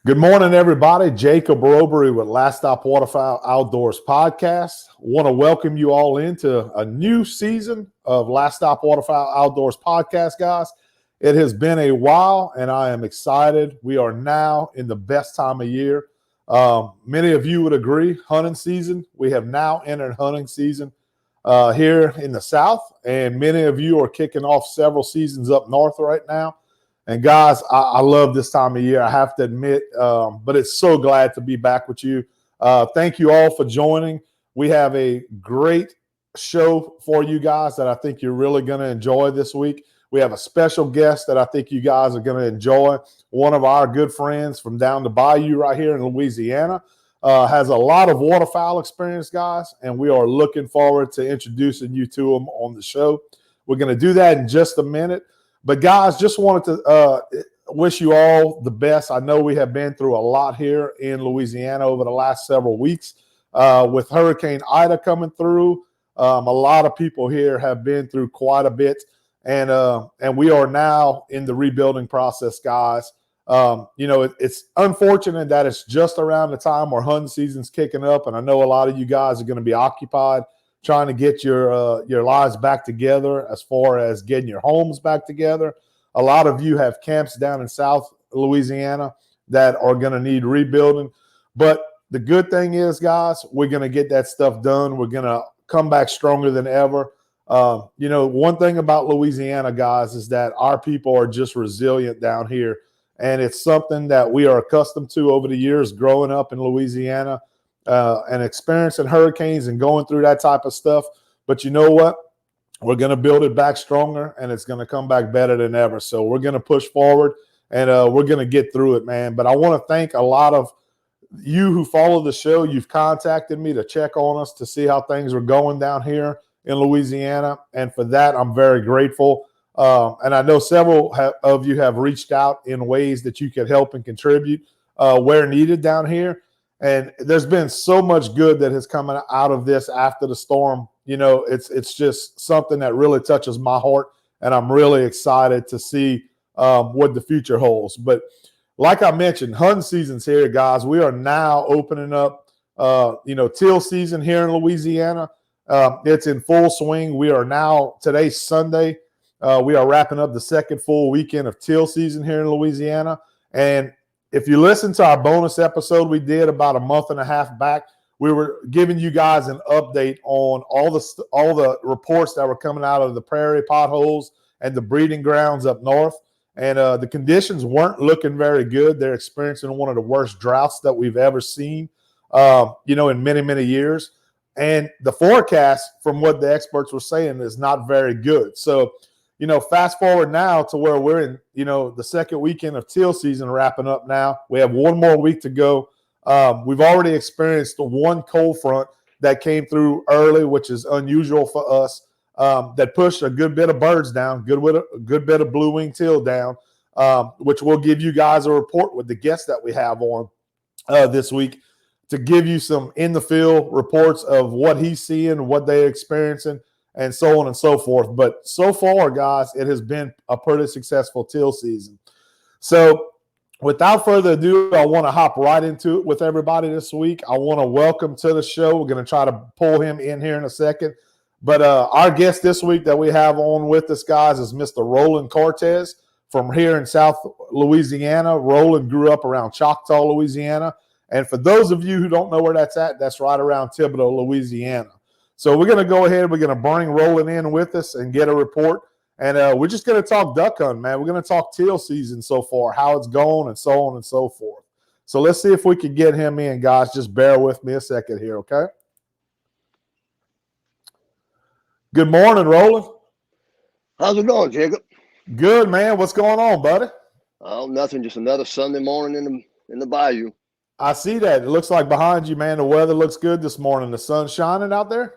Good morning, everybody. Jacob Robery with Last Stop Waterfowl Outdoors Podcast. Want to welcome you all into a new season of Last Stop Waterfowl Outdoors Podcast, guys. It has been a while, and I am excited. We are now in the best time of year. Many of you would agree, hunting season. We have now entered hunting season here in the South, and many of you are kicking off several seasons up north right now. And guys, I love this time of year, I have to admit, but it's so glad to be back with you. Thank you all for joining. We have a great show for you guys that I think you're really going to enjoy this week. We have a special guest that I think you guys are going to enjoy. One of our good friends from down the bayou right here in Louisiana has a lot of waterfowl experience, guys, and we are looking forward to introducing you to him on the show. We're going to do that in just a minute. But, guys, just wanted to wish you all the best. I know we have been through a lot here in Louisiana over the last several weeks. With Hurricane Ida coming through, a lot of people here have been through quite a bit. And we are now in the rebuilding process, guys. It's unfortunate that it's just around the time where hunting season's kicking up. And I know a lot of you guys are going to be occupied trying to get your lives back together as far as getting your homes back together. A lot of you have camps down in South Louisiana that are going to need rebuilding. But the good thing is, guys, we're going to get that stuff done. We're going to come back stronger than ever. One thing about Louisiana, guys, is that our people are just resilient down here. And it's something that we are accustomed to over the years growing up in Louisiana. And experiencing hurricanes and going through that type of stuff. But you know what? We're going to build it back stronger, and it's going to come back better than ever. So we're going to push forward, and we're going to get through it, man. But I want to thank a lot of you who follow the show. You've contacted me to check on us to see how things are going down here in Louisiana. And for that, I'm very grateful. And I know several of you have reached out in ways that you could help and contribute where needed down here. And there's been so much good that has come out of this after the storm. You know, it's just something that really touches my heart, and I'm really excited to see what the future holds. But like I mentioned, hunting season's here, guys. We are now opening up, teal season here in Louisiana. It's in full swing. We are now, today's Sunday, we are wrapping up the second full weekend of teal season here in Louisiana. And if you listen to our bonus episode we did about a month and a half back, we were giving you guys an update on all the reports that were coming out of the prairie potholes and the breeding grounds up north. And the conditions weren't looking very good. They're experiencing one of the worst droughts that we've ever seen, in many, many years. And the forecast from what the experts were saying is not very good. So, fast forward now to where we're in, the second weekend of teal season wrapping up now. We have one more week to go. We've already experienced one cold front that came through early, which is unusual for us, that pushed a good bit of birds down, a good bit of blue-winged teal down, which we'll give you guys a report with the guests that we have on this week to give you some in-the-field reports of what he's seeing, what they're experiencing, and so on and so forth. But so far, guys, it has been a pretty successful teal season. So without further ado, I want to hop right into it with everybody this week. I want to welcome to the show. We're going to try to pull him in here in a second. But our guest this week that we have on with us, guys, is Mr. Roland Cortez from here in South Louisiana. Roland grew up around Choctaw, Louisiana. And for those of you who don't know where that's at, that's right around Thibodaux, Louisiana. So we're going to go ahead. We're going to bring Roland in with us and get a report. And we're just going to talk duck hunting, man. We're going to talk teal season so far, how it's going, and so on and so forth. So let's see if we can get him in, guys. Just bear with me a second here, okay? Good morning, Roland. How's it going, Jacob? Good, man. What's going on, buddy? Oh, nothing. Just another Sunday morning in the bayou. I see that. It looks like behind you, man, the weather looks good this morning. The sun's shining out there?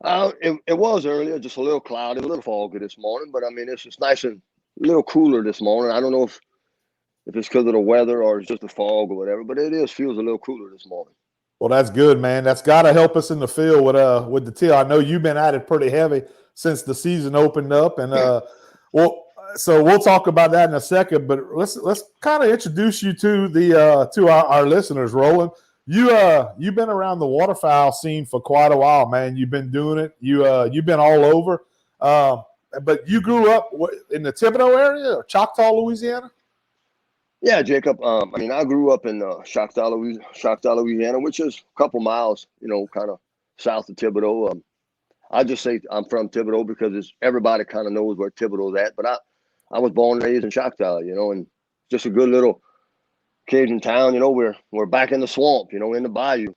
It was earlier, just a little cloudy, a little foggy this morning, but I mean, it's just nice and a little cooler this morning. I don't know if it's because of the weather or it's just the fog or whatever, but feels a little cooler this morning. Well, that's good, man. That's got to help us in the field with the teal. I know you've been at it pretty heavy since the season opened up, and So we'll talk about that in a second, but let's kind of introduce you to the to our listeners, Roland. You've been around the waterfowl scene for quite a while, man. You've been doing it. You've been all over. But you grew up in the Thibodeau area or Choctaw, Louisiana? Yeah, Jacob. I grew up in Choctaw, Louisiana, which is a couple miles, kind of south of Thibodeau. I just say I'm from Thibodeau because everybody kind of knows where Thibodeau's at. But I was born and raised in Choctaw, and just a good little Cajun town. We're back in the swamp, in the bayou.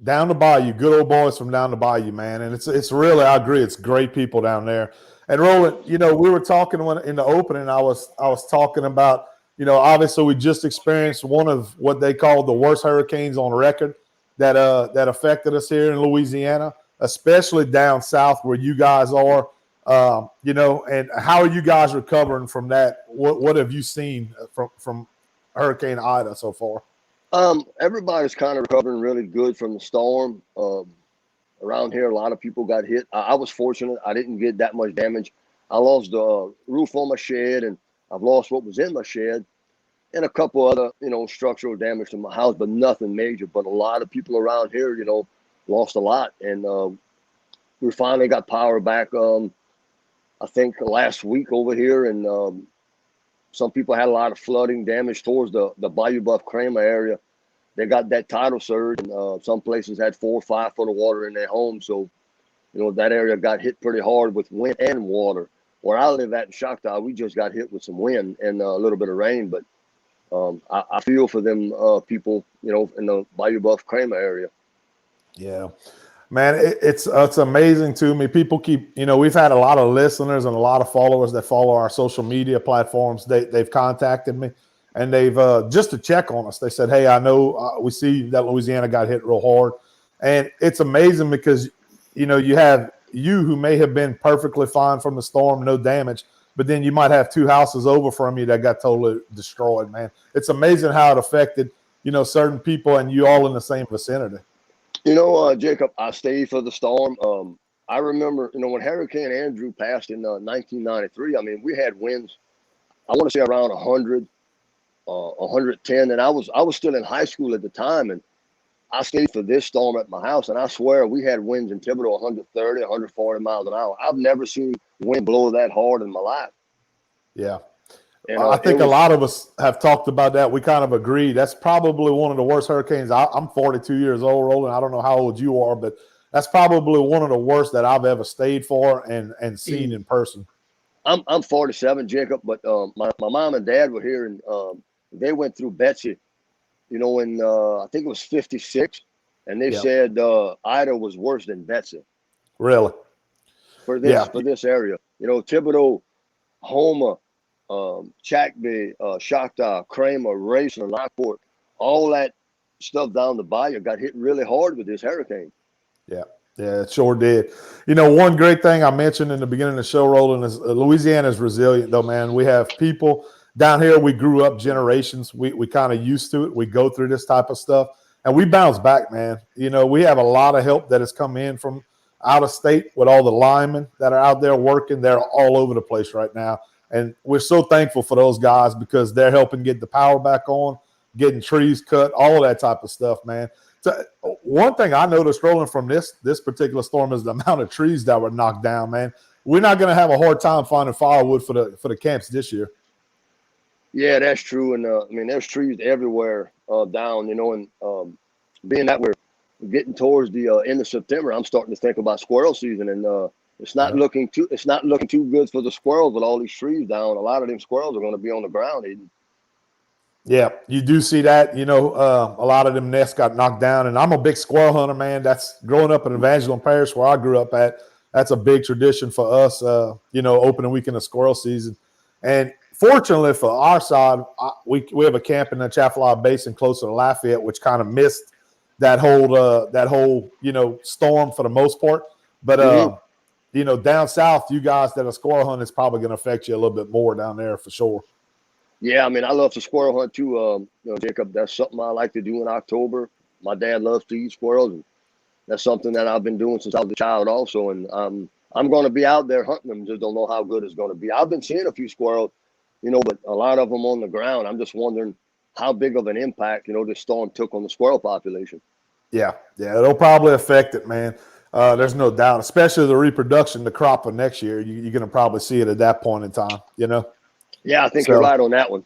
Down the bayou, good old boys from down the bayou, man. And it's really, I agree, it's great people down there. And Roland, we were talking in the opening. I was talking about, obviously we just experienced one of what they call the worst hurricanes on record that affected us here in Louisiana, especially down south where you guys are. And how are you guys recovering from that? What have you seen from Hurricane Ida so far? Everybody's kind of recovering really good from the storm. Around here, a lot of people got hit. I was fortunate. I didn't get that much damage. I lost the roof on my shed, and I've lost what was in my shed, and a couple other, structural damage to my house, but nothing major. But a lot of people around here, lost a lot. And we finally got power back, I think last week over here. And some people had a lot of flooding damage towards the Bayou Buff Kramer area. They got that tidal surge, and some places had 4 or 5 foot of water in their homes. So, that area got hit pretty hard with wind and water. Where I live at in Choctaw, we just got hit with some wind and a little bit of rain. But I feel for them people, in the Bayou Buff Kramer area. Yeah, man, it's amazing to me. People keep, we've had a lot of listeners and a lot of followers that follow our social media platforms. They've contacted me. And they've just to check on us. They said, "Hey, I know we see that Louisiana got hit real hard," and it's amazing because you have who may have been perfectly fine from the storm, no damage, but then you might have 2 houses over from you that got totally destroyed. Man, it's amazing how it affected certain people and you all in the same vicinity. Jacob, I stayed for the storm. I remember when Hurricane Andrew passed in 1993. I mean, we had winds. I want to say around 100. 110, and I was still in high school at the time, and I stayed for this storm at my house, and I swear we had winds in Thibodeau 130, 140 miles an hour. I've never seen wind blow that hard in my life. Yeah. And I think a lot of us have talked about that. We kind of agree. That's probably one of the worst hurricanes. I'm 42 years old, Roland. I don't know how old you are, but that's probably one of the worst that I've ever stayed for and seen in person. I'm 47, Jacob, but my mom and dad were here, and they went through Betsy, in I think it was 56, and they said Ida was worse than Betsy. Really? For this area, Thibodeau, Houma, Chackbay, Choctaw, Kramer, Racer, Lockport, all that stuff down the bayou got hit really hard with this hurricane. Yeah, it sure did. One great thing I mentioned in the beginning of the show, Roland, is Louisiana is resilient, though, man. We have people down here. We grew up generations. We kind of used to it. We go through this type of stuff, and we bounce back, man. We have a lot of help that has come in from out of state with all the linemen that are out there working. They're all over the place right now. And we're so thankful for those guys because they're helping get the power back on, getting trees cut, all of that type of stuff, man. So one thing I noticed, Roland, from this particular storm is the amount of trees that were knocked down, man. We're not going to have a hard time finding firewood for the camps this year. Yeah, that's true. And there's trees everywhere down, and being that we're getting towards the end of September, I'm starting to think about squirrel season, and it's not looking too good for the squirrels with all these trees down. A lot of them squirrels are going to be on the ground eating. Yeah, you do see that. A lot of them nests got knocked down, and I'm a big squirrel hunter, man. That's growing up in Evangeline Parish where I grew up at. That's a big tradition for us, opening weekend of squirrel season. And fortunately for our side, we have a camp in the Atchafalaya Basin closer to Lafayette, which kind of missed that whole storm for the most part. But down south, you guys that are squirrel hunting is probably going to affect you a little bit more down there for sure. Yeah, I love to squirrel hunt too, Jacob. That's something I like to do in October. My dad loves to eat squirrels, and that's something that I've been doing since I was a child also. And I'm going to be out there hunting them. Just don't know how good it's going to be. I've been seeing a few squirrels, but a lot of them on the ground. I'm just wondering how big of an impact, this storm took on the squirrel population. Yeah, it'll probably affect it, man. There's no doubt, especially the reproduction, the crop of next year. You're going to probably see it at that point in time, Yeah, I think you're right on that one.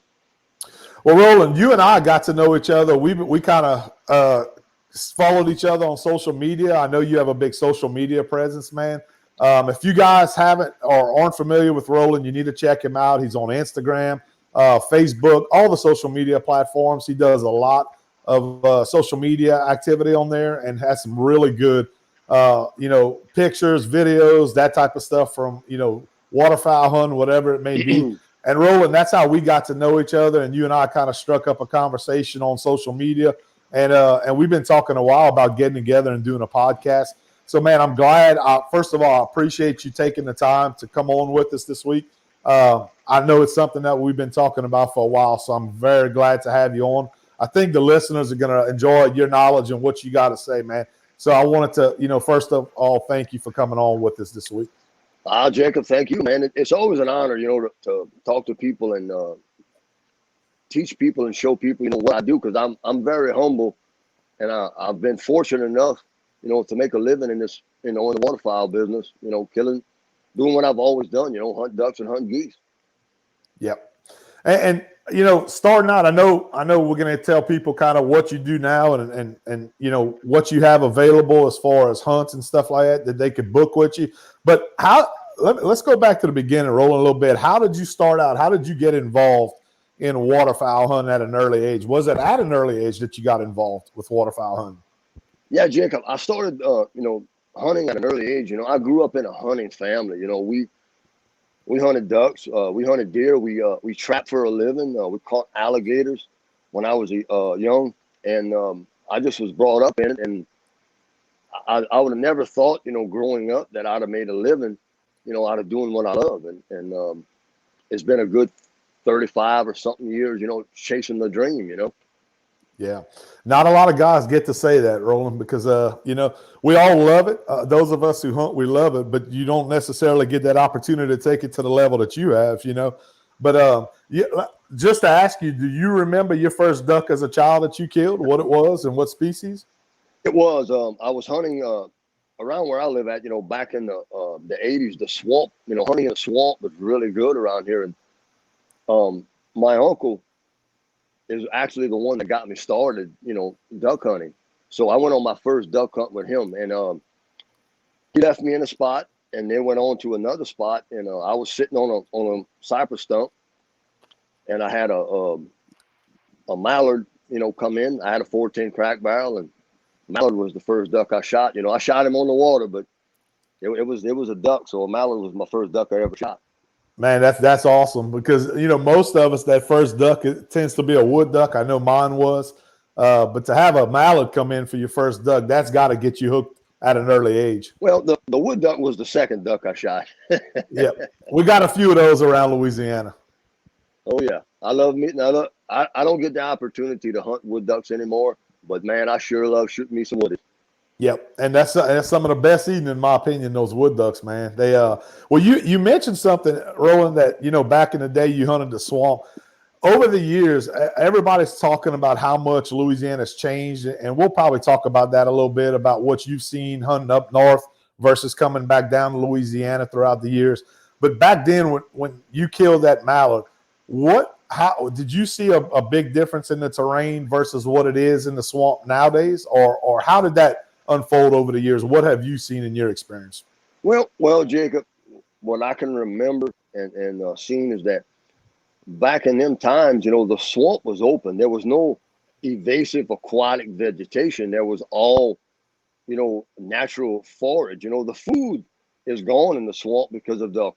Well, Roland, you and I got to know each other. We kind of followed each other on social media. I know you have a big social media presence, man. If you guys haven't or aren't familiar with Roland, you need to check him out. He's on Instagram, Facebook, all the social media platforms. He does a lot of social media activity on there and has some really good, pictures, videos, that type of stuff from, waterfowl hunting, whatever it may be. And Roland, that's how we got to know each other. And you and I kind of struck up a conversation on social media. And we've been talking a while about getting together and doing a podcast. So, man, I'm glad. First of all, I appreciate you taking the time to come on with us this week. I know it's something that we've been talking about for a while, so I'm very glad to have you on. I think the listeners are going to enjoy your knowledge and what you got to say, man. So I wanted to, first of all, thank you for coming on with us this week. Jacob, thank you, man. It's always an honor, to talk to people and teach people and show people, what I do, because I'm very humble, and I've been fortunate enough, to make a living in this, in the waterfowl business, doing what I've always done, hunt ducks and hunt geese. Yep. And starting out, I know we're going to tell people kind of what you do now and what you have available as far as hunts and stuff like that they could book with you. But let's go back to the beginning, Roland, a little bit. How did you start out? How did you get involved in waterfowl hunting at an early age? Was it at an early age that you got involved with waterfowl hunting? Yeah, Jacob, I started, hunting at an early age. I grew up in a hunting family. We hunted ducks. We hunted deer. We trapped for a living. We caught alligators when I was young, and I just was brought up in it. And I would have never thought, growing up, that I'd have made a living, out of doing what I love. And it's been a good 35 or something years, chasing the dream. Yeah. Not a lot of guys get to say that, Roland, because, we all love it. Those of us who hunt, we love it, but you don't necessarily get that opportunity to take it to the level that you have, But just to ask you, do you remember your first duck as a child that you killed, what it was and what species? It was, I was hunting around where I live at, back in the 80s, the swamp, hunting in the swamp was really good around here. And my uncle is actually the one that got me started, duck hunting. So I went on my first duck hunt with him, and he left me in a spot and then went on to another spot. And I was sitting on a cypress stump, and I had a mallard, come in. I had a 14 crack barrel, and mallard was the first duck I shot. I shot him on the water, but it was a duck. So a mallard was my first duck I ever shot. Man, that's awesome because, most of us, that first duck, it tends to be a wood duck. I know mine was. But to have a mallard come in for your first duck, that's got to get you hooked at an early age. Well, the wood duck was the second duck I shot. Yeah. We got a few of those around Louisiana. Oh, yeah. I love meeting. I don't get the opportunity to hunt wood ducks anymore, but, man, I sure love shooting me some woodies. Yep, and that's some of the best eating, in my opinion, those wood ducks, man. They well, you mentioned something, Roland, that back in the day you hunted the swamp. Over the years, everybody's talking about how much Louisiana's changed, and we'll probably talk about that a little bit, about what you've seen hunting up north versus coming back down to Louisiana throughout the years. But back then, when you killed that mallard, how did you see a big difference in the terrain versus what it is in the swamp nowadays, or how did that unfold over the years? What have you seen in your experience? Well, Jacob, what I can remember and seen is that back in them times, the swamp was open. There was no invasive aquatic vegetation. There was all, natural forage. The food is gone in the swamp because of the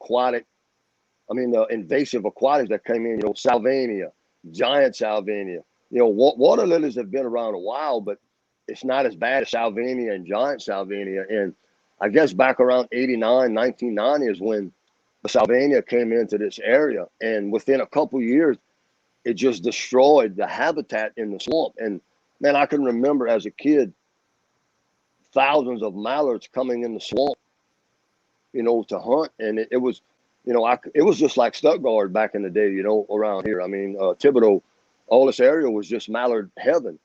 invasive aquatics that came in, salvinia, giant salvinia. Water lilies have been around a while, but it's not as bad as salvinia and giant salvinia. And I guess back around 89, 1990 is when the salvinia came into this area. And within a couple of years, it just destroyed the habitat in the swamp. And, man, I can remember as a kid, thousands of mallards coming in the swamp to hunt, and it was, it was just like Stuttgart back in the day, around here. I mean, Thibodeau, all this area was just mallard heaven,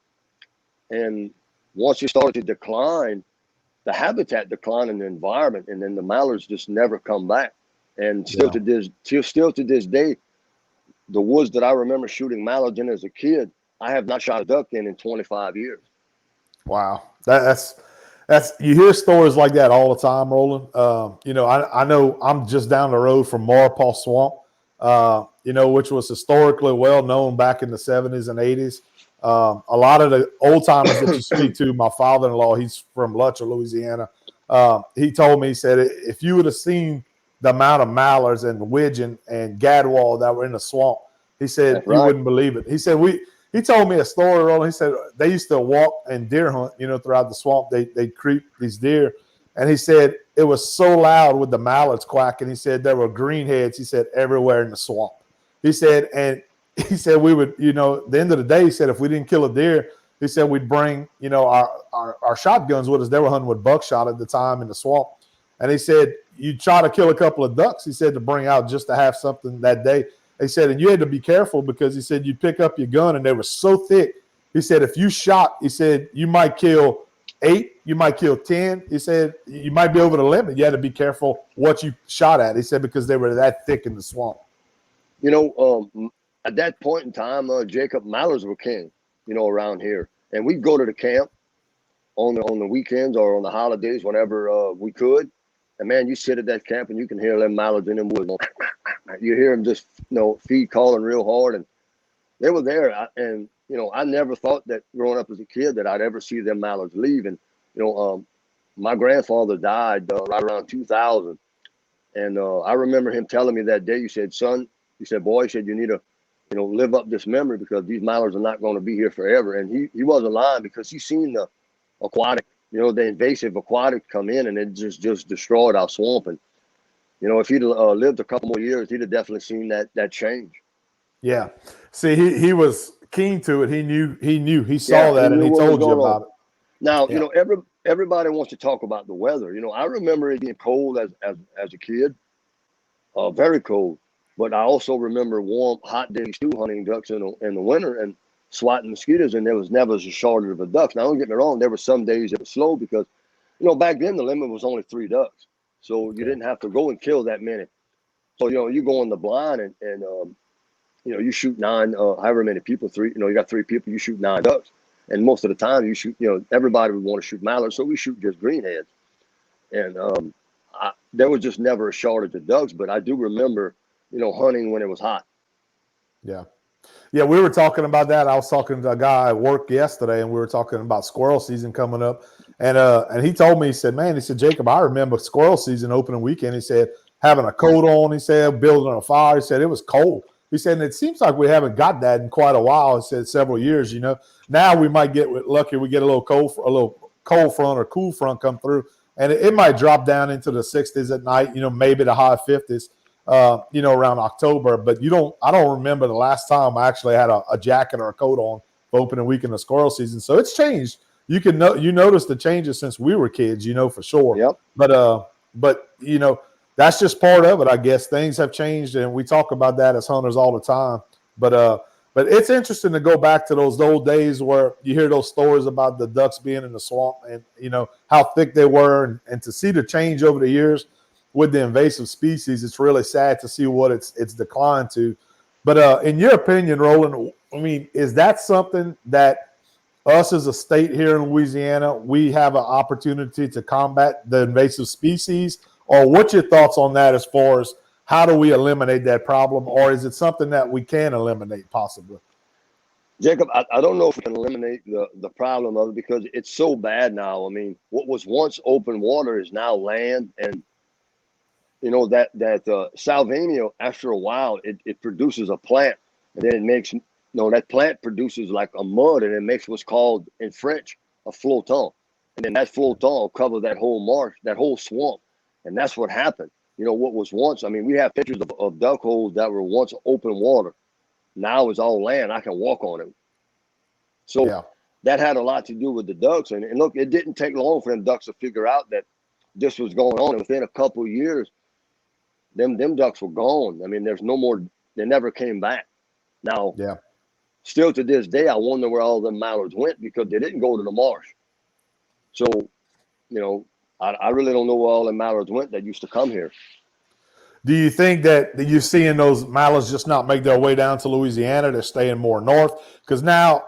and once it started to decline, the habitat declined in the environment, and then the mallards just never come back. And still to this day, the woods that I remember shooting mallards in as a kid, I have not shot a duck in 25 years. Wow, that's you hear stories like that all the time, Roland. I know I'm just down the road from Maurepas Swamp, which was historically well known back in the 70s and 80s. A lot of the old timers that you speak to, my father-in-law, he's from Lutcher, Louisiana. He told me, he said, if you would have seen the amount of mallards and widgeon and gadwall that were in the swamp, he said, you wouldn't believe it. He said, he told me a story, Roland. He said they used to walk and deer hunt, throughout the swamp. They'd creep these deer. And he said it was so loud with the mallards quacking. He said there were greenheads, he said, everywhere in the swamp. He said, and he said we would, at the end of the day, he said if we didn't kill a deer, he said we'd bring, our shotguns with us. They were hunting with buckshot at the time in the swamp. And he said you'd try to kill a couple of ducks, he said, to bring out just to have something that day. He said, and you had to be careful because he said you'd pick up your gun and they were so thick. He said if you shot, he said you might kill 8, you might kill 10. He said you might be over the limit. You had to be careful what you shot at. He said because they were that thick in the swamp. At that point in time, Jacob, mallards were king, around here. And we'd go to the camp on the weekends or on the holidays whenever we could. And, man, you sit at that camp and you can hear them mallards in them woods. You hear them just, feed calling real hard. And they were there. I never thought that growing up as a kid that I'd ever see them mallards leave. And, my grandfather died right around 2000. And I remember him telling me that day, he said, son, he said, boy, he said, you need to, live up this memory because these mallards are not going to be here forever. And he wasn't lying because he seen the aquatic, the invasive aquatic come in and it just destroyed our swamp. And, if he'd lived a couple more years, he'd have definitely seen that change. Yeah. See, he was keen to it. He knew, he saw that and he told you about it. Now, everybody wants to talk about the weather. I remember it being cold as a kid, very cold. But I also remember warm, hot days too, hunting ducks in the winter and swatting mosquitoes, and there was never a shortage of ducks. Now, don't get me wrong, there were some days it was slow because, back then the limit was only 3 ducks. So you didn't have to go and kill that many. So, you go in the blind and you shoot 9, however many people, 3, you got 3 people, you shoot 9 ducks. And most of the time you shoot, everybody would want to shoot mallards, so we shoot just greenheads. And there was just never a shortage of ducks, but I do remember, hunting when it was hot. Yeah. Yeah, we were talking about that. I was talking to a guy at work yesterday, and we were talking about squirrel season coming up. And he told me, he said, Jacob, I remember squirrel season opening weekend. He said, having a coat on, he said, building a fire. He said, it was cold. He said, and it seems like we haven't got that in quite a while. He said, several years, Now we might get lucky. We get a little cold front or cool front come through, and it might drop down into the 60s at night, maybe the high 50s. Around October, but I don't remember the last time I actually had a jacket or a coat on for opening weekend of squirrel season. So it's changed. You notice the changes since we were kids, for sure. Yep. But that's just part of it, I guess. Things have changed, and we talk about that as hunters all the time. But it's interesting to go back to those old days where you hear those stories about the ducks being in the swamp and how thick they were, and to see the change over the years. With the invasive species, it's really sad to see what it's declined to. But in your opinion, Roland, is that something that us as a state here in Louisiana, we have an opportunity to combat the invasive species? Or what's your thoughts on that as far as how do we eliminate that problem? Or is it something that we can eliminate possibly? Jacob, I don't know if we can eliminate the problem of it because it's so bad now. What was once open water is now land, and that salvania, after a while, it produces a plant, and then it makes, that plant produces like a mud, and it makes what's called in French a floton. And then that floton will cover that whole marsh, that whole swamp. And that's what happened. What was once, we have pictures of duck holes that were once open water. Now it's all land. I can walk on it. So that had a lot to do with the ducks. And look, it didn't take long for them ducks to figure out that this was going on. And within a couple of years, them ducks were gone. I mean, there's no more. They never came back. Now, Yeah. still to this day, I wonder where all them mallards went because they didn't go to the marsh. So, I really don't know where all the mallards went that used to come here. Do you think that you're seeing those mallards just not make their way down to Louisiana? They're staying more north? Because now,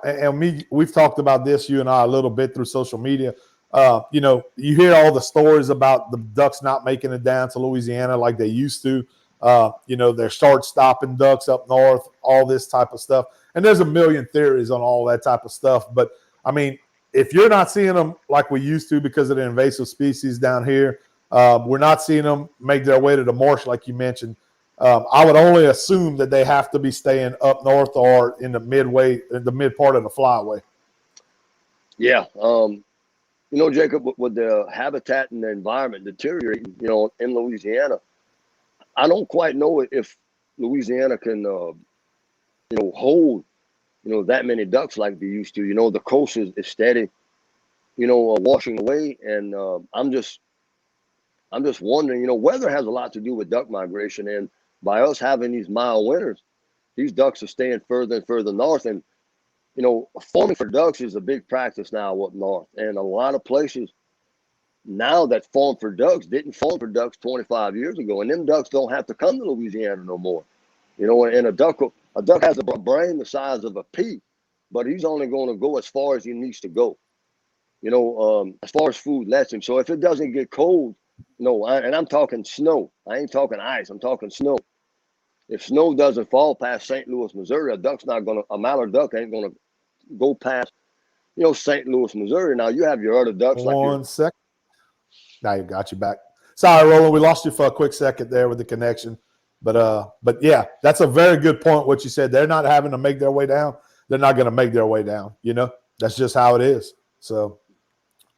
we've talked about this, you and I, a little bit through social media. You hear all the stories about the ducks not making it down to Louisiana like they used to. They're stopping ducks up north, all this type of stuff. And there's a million theories on all that type of stuff. But, I mean, if you're not seeing them like we used to because of the invasive species down here, we're not seeing them make their way to the marsh like you mentioned. I would only assume that they have to be staying up north or in the mid part of the flyway. Yeah. Jacob, with the habitat and the environment deteriorating, in Louisiana, I don't quite know if Louisiana can, hold, that many ducks like they used to. The coast is steady, washing away. And I'm just wondering, weather has a lot to do with duck migration. And by us having these mild winters, these ducks are staying further and further north. And, farming for ducks is a big practice now up north. And a lot of places now that farm for ducks didn't farm for ducks 25 years ago. And them ducks don't have to come to Louisiana no more. And a duck has a brain the size of a pea, but he's only going to go as far as he needs to go. As far as food lets him. So if it doesn't get cold, and I'm talking snow. I ain't talking ice. I'm talking snow. If snow doesn't fall past St. Louis, Missouri, a mallard duck ain't going to go past, St. Louis, Missouri. Now you have your other ducks. One second. Now you got you back. Sorry, Roland, we lost you for a quick second there with the connection. But yeah, that's a very good point. What you said, they're not having to make their way down. They're not going to make their way down. That's just how it is. So,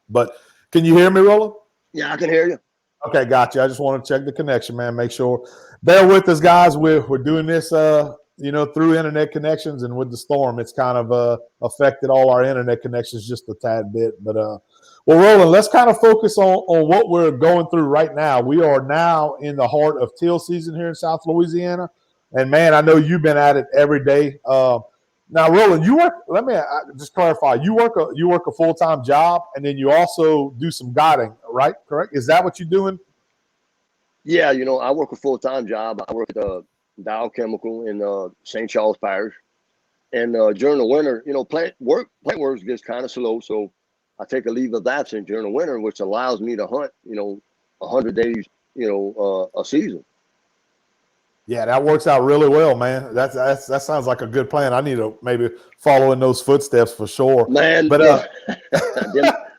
but can you hear me, Roland? Yeah, I can hear you. Okay, got you. I just want to check the connection, man. Make sure. Bear with us, guys. We're doing this, through internet connections, and with the storm, it's kind of affected all our internet connections just a tad bit. But well, Roland, let's kind of focus on what we're going through right now. We are now in the heart of teal season here in South Louisiana, and man, I know you've been at it every day. Now, Roland, you work. Let me just clarify. You work a full-time job, and then you also do some guiding, right? Correct? Is that what you're doing? Yeah, I work a full-time job. I work at Dow Chemical in St. Charles Parish, and during the winter, plant work gets kind of slow, so I take a leave of absence during the winter, which allows me to hunt, 100 days, a season. Yeah, that works out really well, man. That sounds like a good plan. I need to maybe follow in those footsteps for sure. Man, but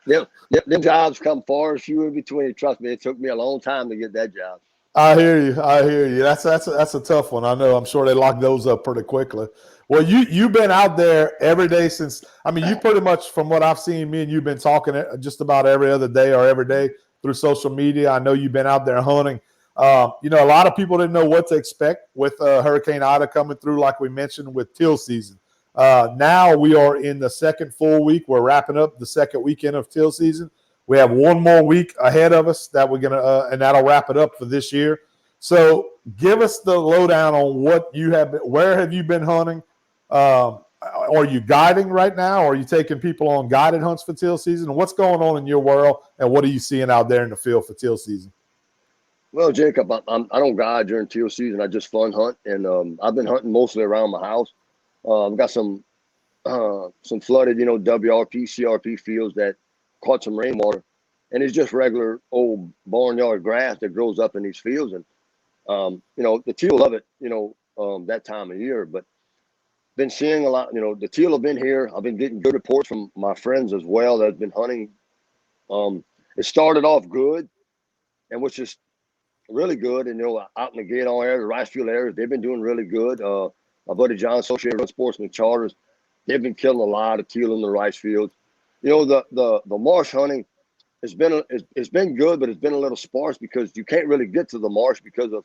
them jobs come far and few in between. Trust me, it took me a long time to get that job. I hear you. That's a tough one. I know. I'm sure they lock those up pretty quickly. Well, you've been out there every day since. I mean, you pretty much, from what I've seen, me and you've been talking just about every other day or every day through social media. I know you've been out there hunting. A lot of people didn't know what to expect with Hurricane Ida coming through, like we mentioned, with teal season. Now we are in the second full week. We're wrapping up the second weekend of teal season. We have one more week ahead of us that we're gonna, and that'll wrap it up for this year. So, give us the lowdown on what you have been. Where have you been hunting? Are you guiding right now? Or are you taking people on guided hunts for teal season? What's going on in your world, and what are you seeing out there in the field for teal season? Well, Jacob, I don't guide during teal season. I just fun hunt, and I've been hunting mostly around my house. I've got some flooded, WRP, CRP fields that caught some rainwater, and it's just regular old barnyard grass that grows up in these fields. And the teal love it, that time of year. But been seeing a lot. The teal have been here. I've been getting good reports from my friends as well that have been hunting. It started off good, and which is really good. And out in the Gaydon area, the rice field areas, they've been doing really good. My buddy John, Associated with Sportsman Charters, they've been killing a lot of teal in the rice fields. The marsh hunting it's been good, but it's been a little sparse because you can't really get to the marsh because of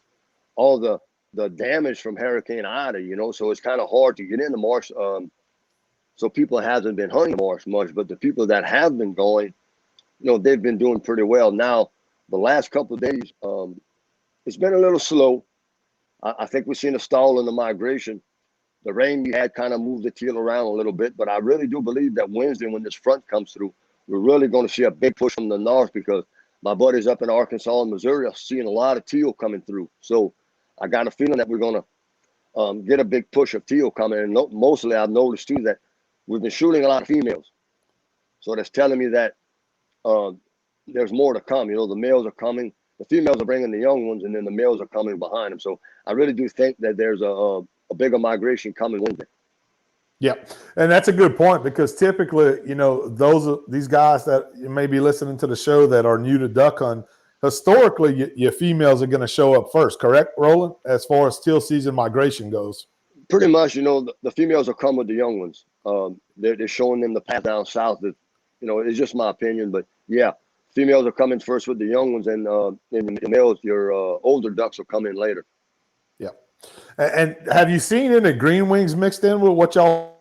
all the damage from Hurricane Ida. So it's kind of hard to get in the marsh. So people hasn't been hunting the marsh much, but the people that have been going, they've been doing pretty well. Now, the last couple of days, it's been a little slow. I think we've seen a stall in the migration. The rain we had kind of moved the teal around a little bit, but I really do believe that Wednesday, when this front comes through, we're really going to see a big push from the north, because my buddies up in Arkansas and Missouri are seeing a lot of teal coming through. So I got a feeling that we're going to get a big push of teal coming. And mostly I've noticed too that we've been shooting a lot of females. So that's telling me that there's more to come. You know, the males are coming, the females are bringing the young ones, and then the males are coming behind them. So I really do think that there's a bigger migration coming Wednesday. Yeah, and that's a good point, because typically, you know, these guys that you may be listening to the show that are new to duck hunting, historically, your females are going to show up first, correct, Roland, as far as teal season migration goes? Pretty much, you know, the females will come with the young ones. They're showing them the path down south. That, you know, it's just my opinion, but yeah, females are coming first with the young ones, and the males, your older ducks, will come in later. Yeah. And have you seen any green wings mixed in with what y'all?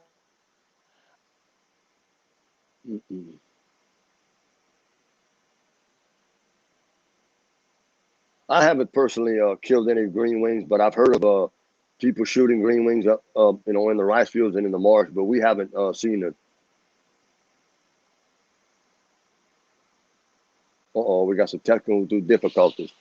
I haven't personally killed any green wings, but I've heard of people shooting green wings up, you know, in the rice fields and in the marsh, but we haven't seen it. We got some technical difficulties.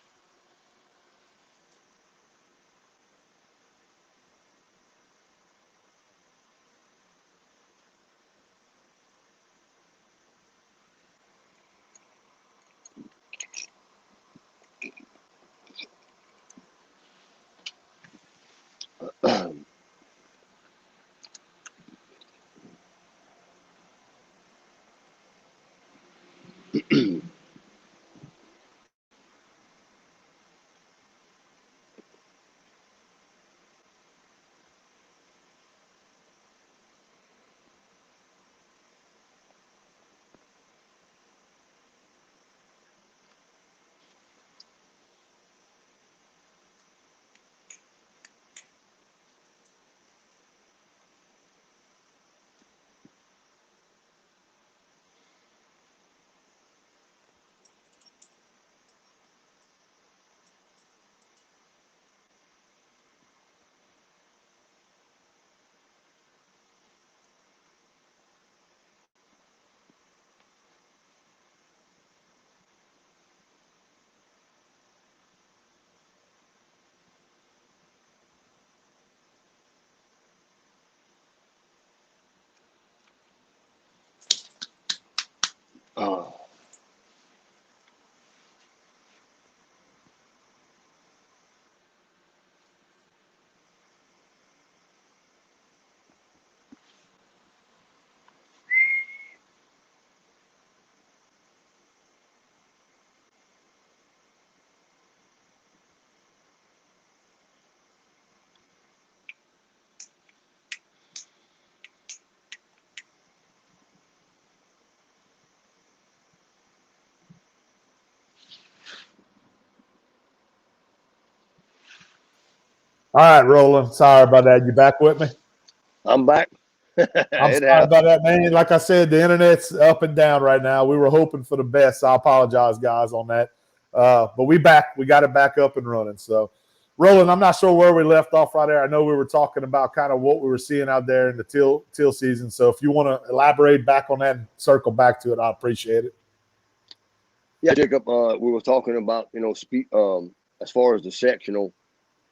All right, Roland. Sorry about that. You back with me? I'm back. I'm sorry about that, man. Like I said, the internet's up and down right now. We were hoping for the best. So I apologize, guys, on that. But we back. We got it back up and running. So, Roland, I'm not sure where we left off right there. I know we were talking about kind of what we were seeing out there in the teal season. So if you want to elaborate back on that and circle back to it, I appreciate it. Yeah, Jacob, we were talking about, you know, as far as the sex, you know,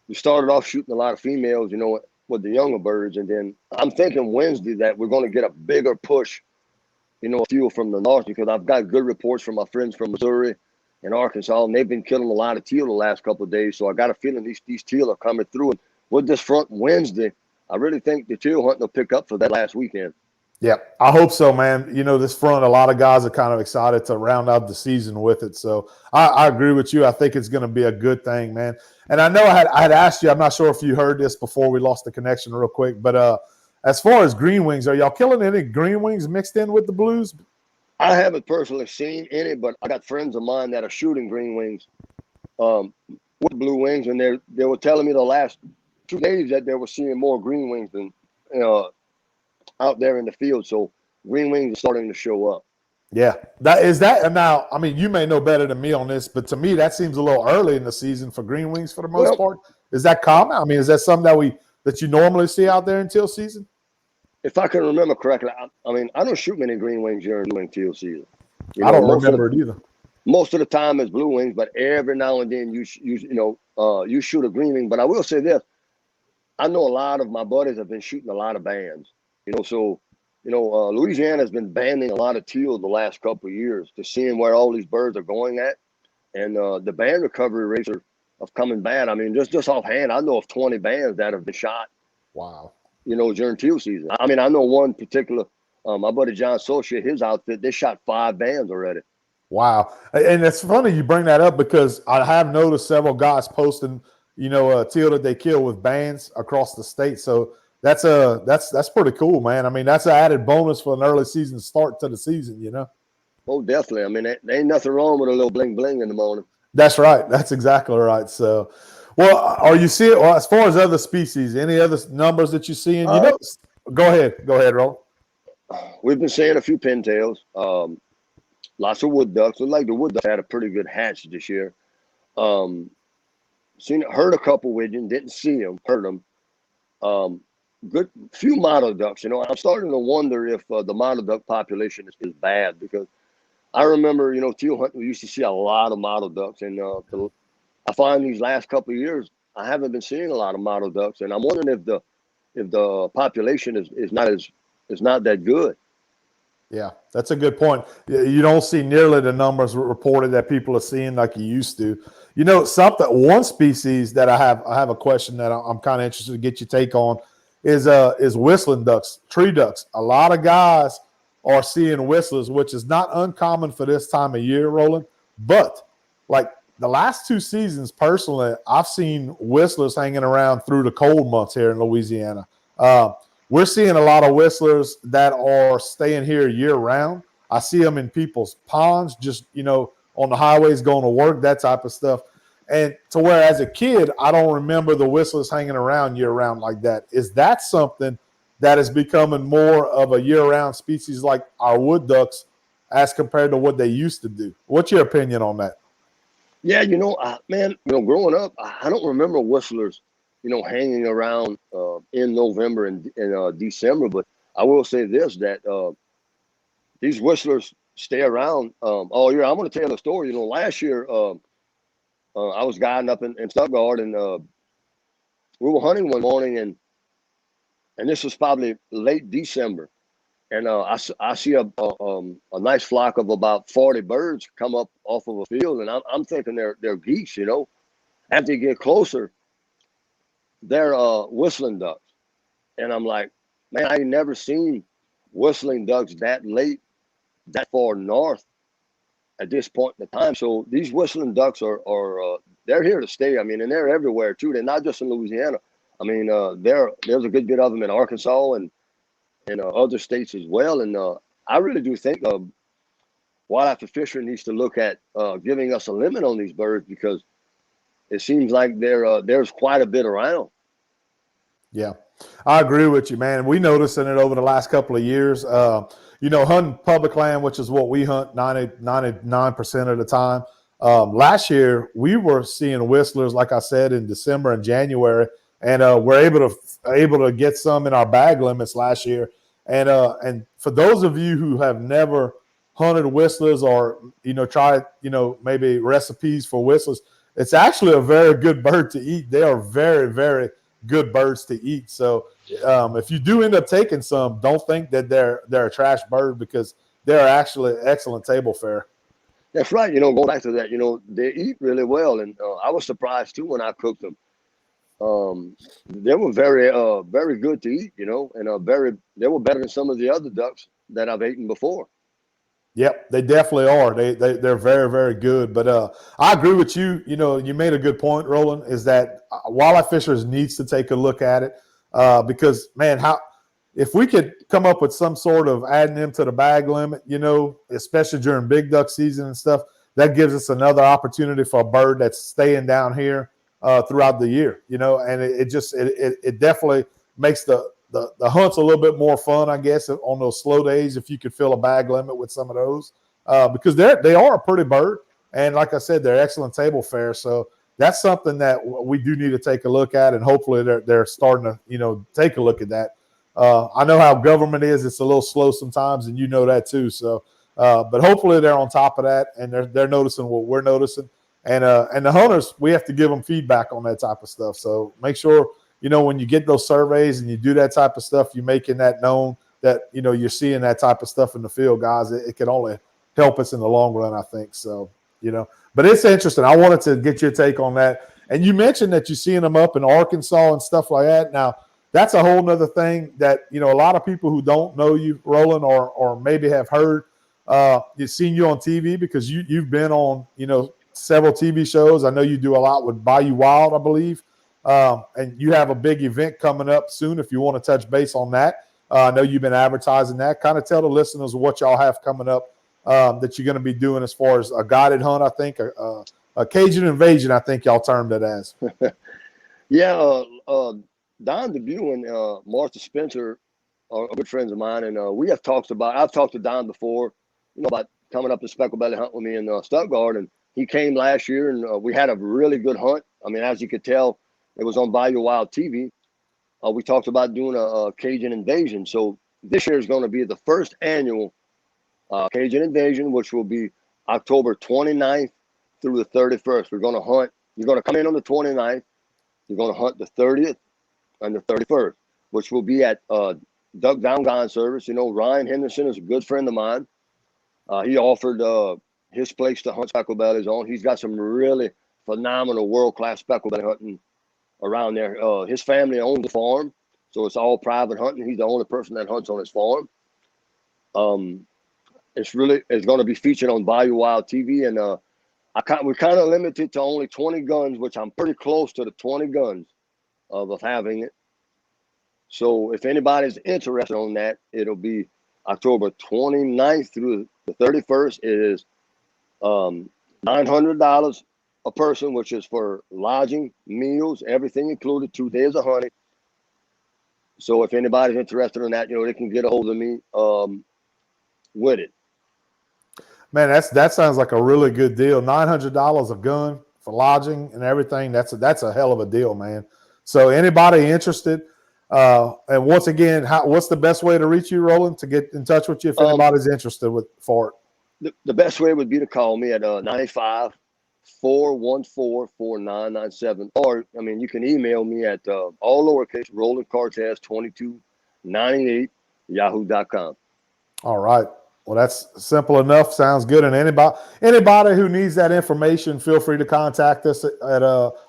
we started off shooting a lot of females, you know, with the younger birds. And then I'm thinking Wednesday that we're going to get a bigger push, you know, teal from the north, because I've got good reports from my friends from Missouri and Arkansas, and they've been killing a lot of teal the last couple of days. So I got a feeling these teal are coming through. And with this front Wednesday, I really think the teal hunting will pick up for that last weekend. Yeah, I hope so, man. You know, this front, a lot of guys are kind of excited to round out the season with it. So I agree with you. I think it's going to be a good thing, man. And I know I had asked you, I'm not sure if you heard this before we lost the connection real quick, but as far as green wings, are y'all killing any green wings mixed in with the blues? I haven't personally seen any, but I got friends of mine that are shooting green wings with blue wings, and they were telling me the last 2 days that they were seeing more green wings than out there in the field. So green wings are starting to show up. Yeah, that is that. And now, I mean, you may know better than me on this, but to me, that seems a little early in the season for green wings for the most Well, part. Is that common? I mean, is that something that you normally see out there in teal season? if I can remember correctly, I mean, I don't shoot many green wings during blue wing teal season. I don't remember it either. Most of the time it's blue wings, but every now and then you shoot a green wing. But I will say this: I know a lot of my buddies have been shooting a lot of bands. So Louisiana has been banding a lot of teal the last couple of years to seeing where all these birds are going at, and the band recovery rates are coming bad. I mean, just offhand, I know of 20 bands that have been shot. Wow. During teal season. I mean, I know one particular, my buddy John Socia, his outfit, they shot 5 bands already. Wow. And it's funny you bring that up because I have noticed several guys posting, teal that they kill with bands across the state. So that's pretty cool, man. I mean, that's an added bonus for an early season start to the season, Oh, definitely. I mean, there ain't nothing wrong with a little bling bling in the morning. That's right. That's exactly right. So, well, are you seeing, as far as other species, any other numbers that you're seeing? Go ahead, Roland. We've been seeing a few pintails, lots of wood ducks. Looked like the wood ducks had a pretty good hatch this year. Heard a couple widgeons, didn't see them, heard them. Good few mottle ducks. I'm starting to wonder if the mottle duck population is bad, because I remember, teal hunting, we used to see a lot of mottle ducks, and I find these last couple of years I haven't been seeing a lot of mottle ducks, and I'm wondering if the population is not that good. Yeah, that's a good point. You don't see nearly the numbers reported that people are seeing like you used to. One species that I have a question that I'm kind of interested to get your take on is whistling ducks, tree ducks. A lot of guys are seeing whistlers, which is not uncommon for this time of year, Roland. But like the last 2 seasons, personally, I've seen whistlers hanging around through the cold months here in Louisiana. We're seeing a lot of whistlers that are staying here year round. I see them in people's ponds, just, on the highways going to work, that type of stuff. And to where as a kid, I don't remember the whistlers hanging around year round like that. Is that something that is becoming more of a year-round species like our wood ducks as compared to what they used to do? What's your opinion on that? Yeah, man, growing up, I don't remember whistlers, hanging around in November and December. But I will say this, that these whistlers stay around all year. I'm going to tell you a story. Last year I was guiding up in Stuttgart, and we were hunting one morning, and this was probably late December. And I see a nice flock of about 40 birds come up off of a field, and I'm thinking they're geese. After you get closer, they're whistling ducks, and I'm like, man, I ain't never seen whistling ducks that late, that far north at this point in the time. So these whistling ducks are they're here to stay. I mean, and they're everywhere too. They're not just in Louisiana. I mean, there's a good bit of them in Arkansas and other states as well. And I really do think wildlife fishery needs to look at giving us a limit on these birds, because it seems like there's quite a bit around. Yeah, I agree with you, man. We noticed in it over the last couple of years. Hunting public land, which is what we hunt 99% of the time. Last year, we were seeing whistlers, like I said, in December and January. And we're able to get some in our bag limits last year. And for those of you who have never hunted whistlers or tried maybe recipes for whistlers, it's actually a very good bird to eat. They are very, very good birds to eat. So if you do end up taking some, don't think that they're a trash bird, because they're actually excellent table fare. That's right. Going back to that, they eat really well, and I was surprised too when I cooked them. They were very, very good to eat, and they were better than some of the other ducks that I've eaten before. Yep, they definitely are. They're very, very good. But I agree with you. You made a good point, Roland, is that wildlife fishers needs to take a look at it because, man, if we could come up with some sort of adding them to the bag limit, especially during big duck season and stuff, that gives us another opportunity for a bird that's staying down here throughout the year, and it definitely makes the hunts a little bit more fun, I guess, on those slow days, if you could fill a bag limit with some of those. because they are a pretty bird. And like I said, they're excellent table fare. So that's something that we do need to take a look at, and hopefully they're starting to, take a look at that. I know how government is; it's a little slow sometimes, and you know that too. So, but hopefully they're on top of that, and they're noticing what we're noticing. And the hunters, we have to give them feedback on that type of stuff. So make sure when you get those surveys and you do that type of stuff, you're making that known that you're seeing that type of stuff in the field, guys. It can only help us in the long run, I think. So. But it's interesting. I wanted to get your take on that. And you mentioned that you're seeing them up in Arkansas and stuff like that. Now, that's a whole nother thing that, a lot of people who don't know you, Roland, or maybe have heard, you've seen you on TV because you've been on, several TV shows. I know you do a lot with Bayou Wild, I believe. And you have a big event coming up soon if you want to touch base on that. I know you've been advertising that. Kind of tell the listeners what y'all have coming up. That you're going to be doing as far as a guided hunt, I think, a Cajun invasion, I think y'all termed it as. Yeah, Don DeBue and Martha Spencer are good friends of mine, and I've talked to Don before, about coming up to speckled belly hunt with me in Stuttgart, and he came last year, and we had a really good hunt. I mean, as you could tell, it was on Bayou Wild TV. We talked about doing a Cajun invasion, so this year is going to be the first annual Cajun invasion, which will be October 29th through the 31st. We're going to hunt. You're going to come in on the 29th. You're going to hunt the 30th and the 31st, which will be at Duck Down Gone Service. Ryan Henderson is a good friend of mine. He offered his place to hunt speckled bellies on. He's got some really phenomenal world-class speckled belly hunting around there. His family owns the farm, so it's all private hunting. He's the only person that hunts on his farm. It's going to be featured on Bayou Wild TV, and we're kind of limited to only 20 guns, which I'm pretty close to the 20 guns of having it. So if anybody's interested on that, it'll be October 29th through the 31st. It is $900 a person, which is for lodging, meals, everything included, 2 days of hunting. So if anybody's interested in that, they can get a hold of me with it. Man, that sounds like a really good deal. $900 a gun for lodging and everything. That's a hell of a deal, man. So anybody interested? And once again, what's the best way to reach you, Roland, to get in touch with you if anybody's interested for it? The best way would be to call me at 985-414-4997. Or, you can email me at all lowercase Roland Cortez 2298 yahoo.com. All right. Well, that's simple enough. Sounds good. And anybody who needs that information, feel free to contact us at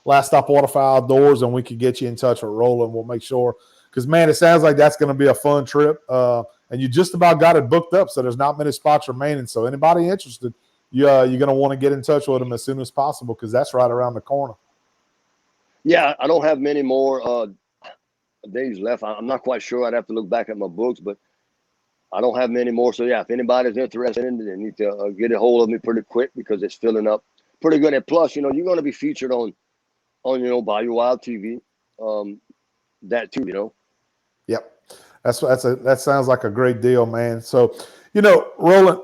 Last Stop Waterfowl Outdoors, and we can get you in touch with Roland. We'll make sure, because, man, it sounds like that's going to be a fun trip. And you just about got it booked up, so there's not many spots remaining. So anybody interested, you're going to want to get in touch with them as soon as possible, because that's right around the corner. Yeah, I don't have many more days left. I'm not quite sure. I'd have to look back at my books, but I don't have many more. So, yeah, if anybody's interested in it, they need to get a hold of me pretty quick, because it's filling up pretty good. And plus, you're going to be featured on Bayou Wild TV. That too, Yep. That sounds like a great deal, man. So, Roland,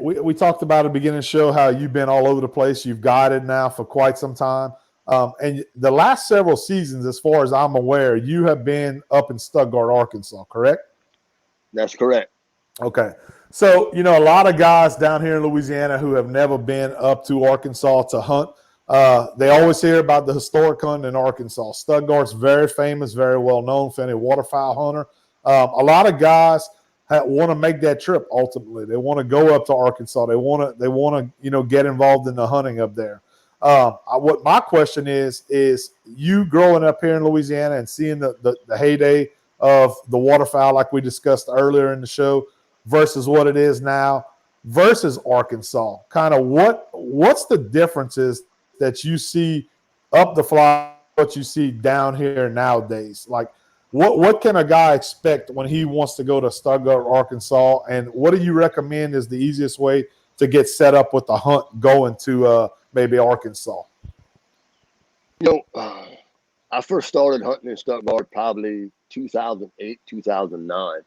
we talked about at the beginning of the show how you've been all over the place. You've guided now for quite some time. And the last several seasons, as far as I'm aware, you have been up in Stuttgart, Arkansas, correct? That's correct. Okay. So, a lot of guys down here in Louisiana who have never been up to Arkansas to hunt, they always hear about the historic hunt in Arkansas. Stuttgart's very famous, very well known for any waterfowl hunter. A lot of guys want to make that trip ultimately. They want to go up to Arkansas. They want to get involved in the hunting up there. What my question is you growing up here in Louisiana and seeing the heyday of the waterfowl like we discussed earlier in the show versus what it is now versus Arkansas, kind of what's the differences that you see up the fly, what you see down here nowadays? Like what can a guy expect when he wants to go to Stuttgart, Arkansas, and what do you recommend is the easiest way to get set up with the hunt going to maybe Arkansas? I first started hunting in Stuttgart probably 2008, 2009.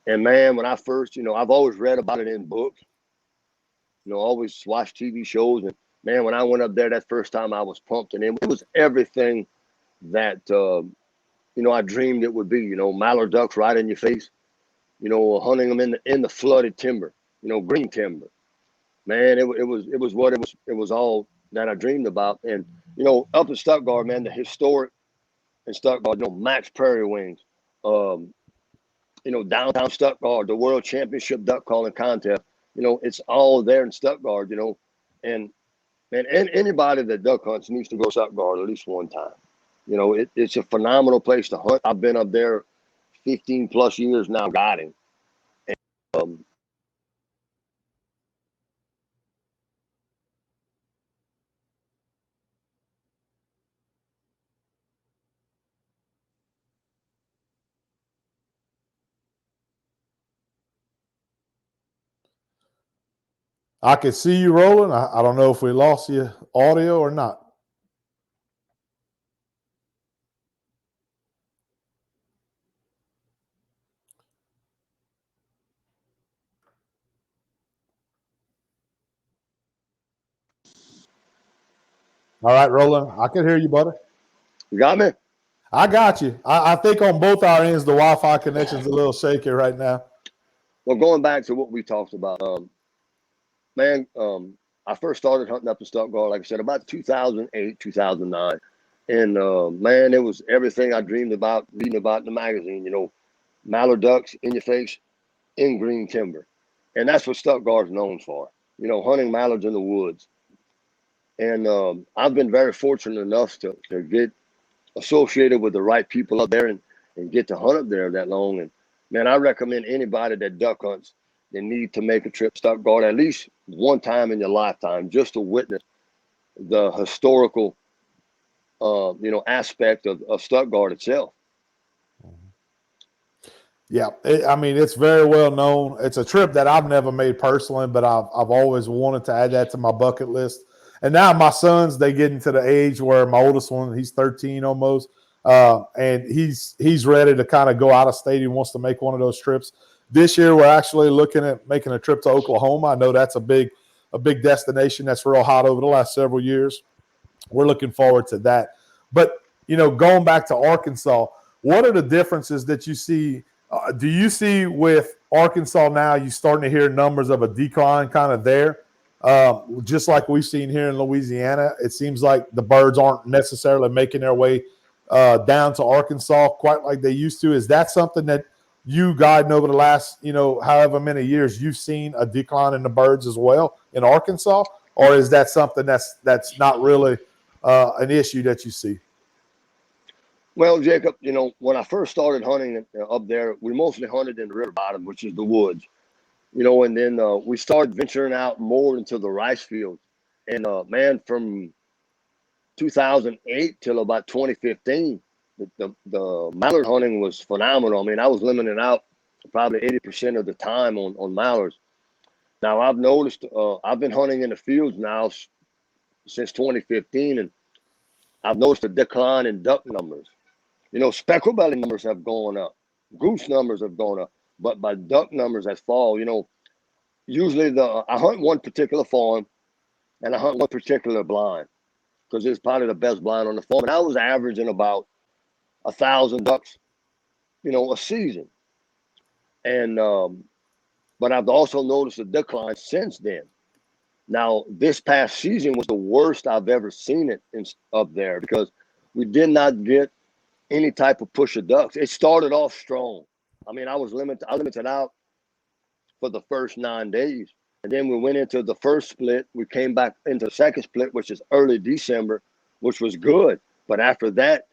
And, man, when I first, I've always read about it in books. always watch TV shows. And man, when I went up there that first time, I was pumped, and it was everything that I dreamed it would be. Mallard ducks right in your face. Hunting them in the flooded timber. Green timber. Man, it was all that I dreamed about. And up in Stuttgart, man, the historic in Stuttgart, Max Prairie Wings, downtown Stuttgart, the World Championship Duck Calling Contest. It's all there in Stuttgart. And man, anybody that duck hunts needs to go to Stuttgart at least one time. It's a phenomenal place to hunt. I've been up there 15 plus years now, guiding. And, I can see you, Roland. I don't know if we lost you audio or not. All right, Roland, I can hear you, buddy. You got me? I got you. I think on both our ends, the Wi-Fi connection's a little shaky right now. Well, going back to what we talked about, man, I first started hunting up in Stuttgart, like I said, about 2008, 2009. And, man, it was everything I dreamed about, reading about in the magazine, mallard ducks in your face, in green timber. And that's what Stuttgart's known for, hunting mallards in the woods. And I've been very fortunate enough to get associated with the right people up there and get to hunt up there that long. And, man, I recommend anybody that duck hunts, they need to make a trip to Stuttgart at least one time in your lifetime just to witness the historical, aspect of Stuttgart itself. Yeah, it's very well known. It's a trip that I've never made personally, but I've always wanted to add that to my bucket list. And now my sons, they get into the age where my oldest one, he's 13 almost, and he's ready to kind of go out of state. He wants to make one of those trips. This year, we're actually looking at making a trip to Oklahoma. I know that's a big destination that's real hot over the last several years. We're looking forward to that. But, going back to Arkansas, what are the differences that you see? Do you see with Arkansas now, you starting to hear numbers of a decline kind of there? Just like we've seen here in Louisiana, it seems like the birds aren't necessarily making their way down to Arkansas quite like they used to. Is that something that you guiding over the last, however many years, you've seen a decline in the birds as well in Arkansas? Or is that something that's not really an issue that you see? Well, Jacob, when I first started hunting up there, we mostly hunted in the river bottom, which is the woods, and then we started venturing out more into the rice fields. And, man, from 2008 till about 2015, the mallard hunting was phenomenal. I mean, I was limiting out probably 80% of the time on mallards. Now, I've noticed I've been hunting in the fields now since 2015, and I've noticed a decline in duck numbers. Speckled belly numbers have gone up. Goose numbers have gone up. But my duck numbers has fallen. Usually I hunt one particular farm, and I hunt one particular blind because it's probably the best blind on the farm. And I was averaging about 1,000 ducks, a season. And but I've also noticed a decline since then. Now, this past season was the worst I've ever seen it up there because we did not get any type of push of ducks. It started off strong. I mean, I limited out for the first 9 days. And then we went into the first split. We came back into the second split, which is early December, which was good. But after that,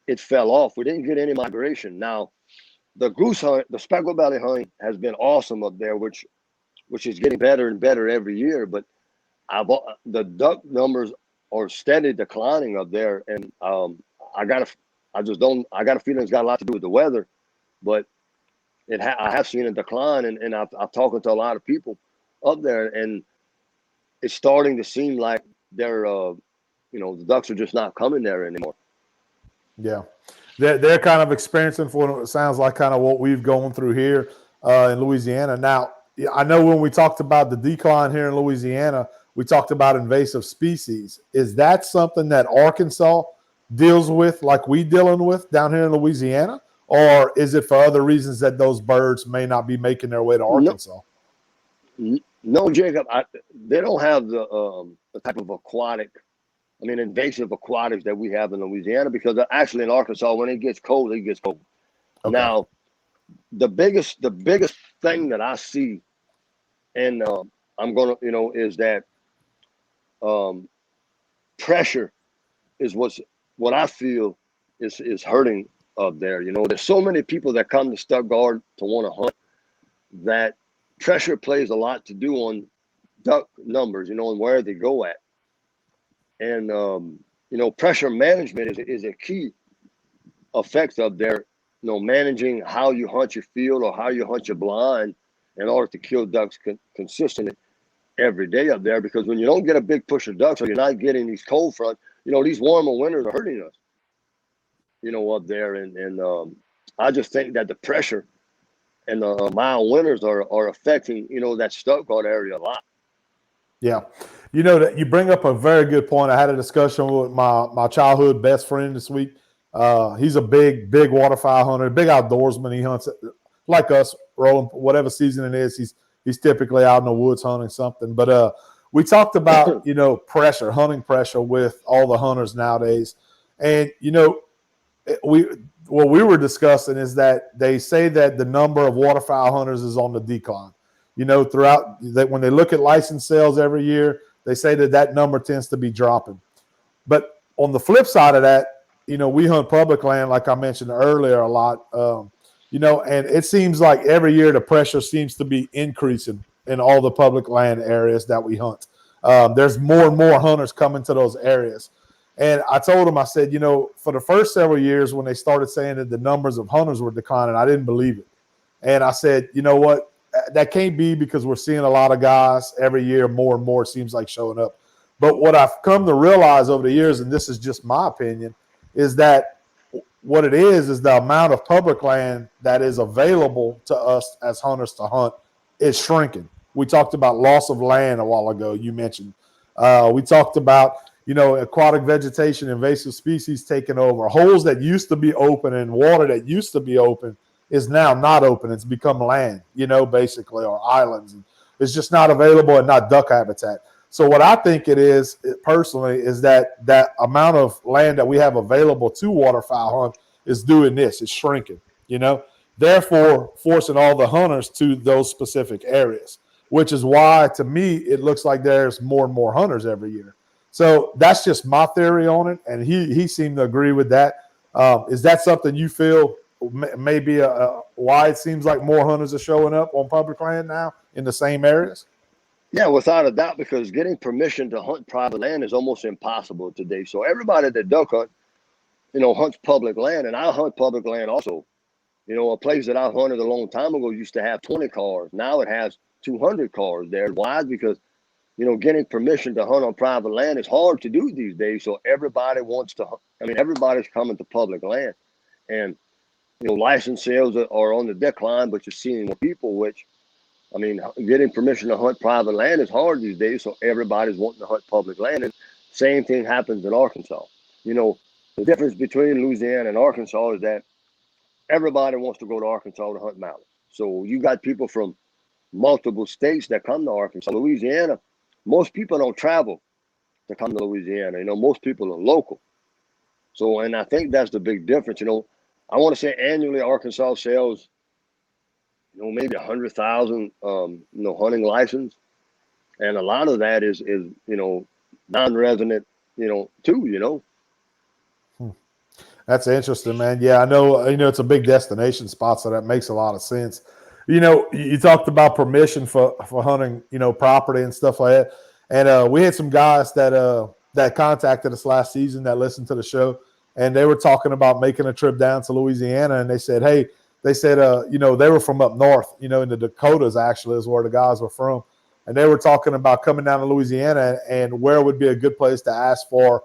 it fell off. We didn't get any migration. Now, the goose hunt, the speckled belly hunting has been awesome up there, which is getting better and better every year. But the duck numbers are steady declining up there. And I got a feeling it's got a lot to do with the weather, but I have seen a decline, and I've talked to a lot of people up there, and it's starting to seem like they're, the ducks are just not coming there anymore. Yeah, they're kind of experiencing, for what it sounds like, kind of what we've gone through here in Louisiana. Now, yeah, I know when we talked about the decline here in Louisiana, we talked about invasive species. Is that something that Arkansas deals with like we dealing with down here in Louisiana? Or is it for other reasons that those birds may not be making their way to No, Arkansas? no, Jacob. They don't have the type of invasive aquatics that we have in Louisiana, because actually in Arkansas, when it gets cold, it gets cold. Okay. Now, the biggest thing that I see, and I'm gonna, is that pressure is what I feel is hurting up there. There's so many people that come to Stuttgart to want to hunt, that pressure plays a lot to do on duck numbers, and where they go at. And pressure management is a key effect up there. Managing how you hunt your field or how you hunt your blind in order to kill ducks consistently every day up there. Because when you don't get a big push of ducks, or you're not getting these cold fronts, these warmer winters are hurting us, up there. And I just think that the pressure and the mild winters are affecting, that Stuttgart area a lot. Yeah. That you bring up a very good point. I had a discussion with my childhood best friend this week. He's a big waterfowl hunter, big outdoorsman. He hunts like us, Roland, whatever season it is. He's typically out in the woods hunting something. But we talked about, pressure, hunting pressure with all the hunters nowadays. And, what we were discussing is that they say that the number of waterfowl hunters is on the decline. Throughout that, when they look at license sales every year, they say that number tends to be dropping. But on the flip side of that, we hunt public land, like I mentioned earlier, a lot. And it seems like every year the pressure seems to be increasing in all the public land areas that we hunt. There's more and more hunters coming to those areas. And I told him, I said, for the first several years when they started saying that the numbers of hunters were declining, I didn't believe it. And I said, you know what? That can't be, because we're seeing a lot of guys every year, more and more, it seems like, showing up. But what I've come to realize over the years, and this is just my opinion, is that what it is the amount of public land that is available to us as hunters to hunt is shrinking. We talked about loss of land a while ago. You mentioned. We talked about, aquatic vegetation, invasive species taking over. Holes that used to be open and water that used to be open is now not open. It's become land, basically, or islands. And it's just not available and not duck habitat. So what I think it is, personally, is that amount of land that we have available to waterfowl hunt is doing this. It's shrinking, therefore forcing all the hunters to those specific areas, which is why, to me, it looks like there's more and more hunters every year. So that's just my theory on it, and he seemed to agree with that. Is that something you feel maybe why it seems like more hunters are showing up on public land now in the same areas? Yeah, without a doubt, because getting permission to hunt private land is almost impossible today. So everybody that duck hunt, hunts public land, and I hunt public land also. A place that I hunted a long time ago used to have 20 cars. Now it has 200 cars there. Why? Because, getting permission to hunt on private land is hard to do these days. So everybody wants to, everybody's coming to public land. And, license sales are on the decline, but you're seeing more people, which, getting permission to hunt private land is hard these days. So everybody's wanting to hunt public land. And same thing happens in Arkansas. The difference between Louisiana and Arkansas is that everybody wants to go to Arkansas to hunt mallards. So you got people from multiple states that come to Arkansas. Louisiana, most people don't travel to come to Louisiana. Most people are local. So, and I think that's the big difference. I want to say annually Arkansas sells, maybe 100,000, hunting license. And a lot of that is non-resident, too, That's interesting, man. Yeah, I know, it's a big destination spot, so that makes a lot of sense. You talked about permission for hunting, property and stuff like that. And we had some guys that contacted us last season that listened to the show, and they were talking about making a trip down to Louisiana. And they said, hey, they were from up north, in the Dakotas, actually, is where the guys were from. And they were talking about coming down to Louisiana and where would be a good place to ask for,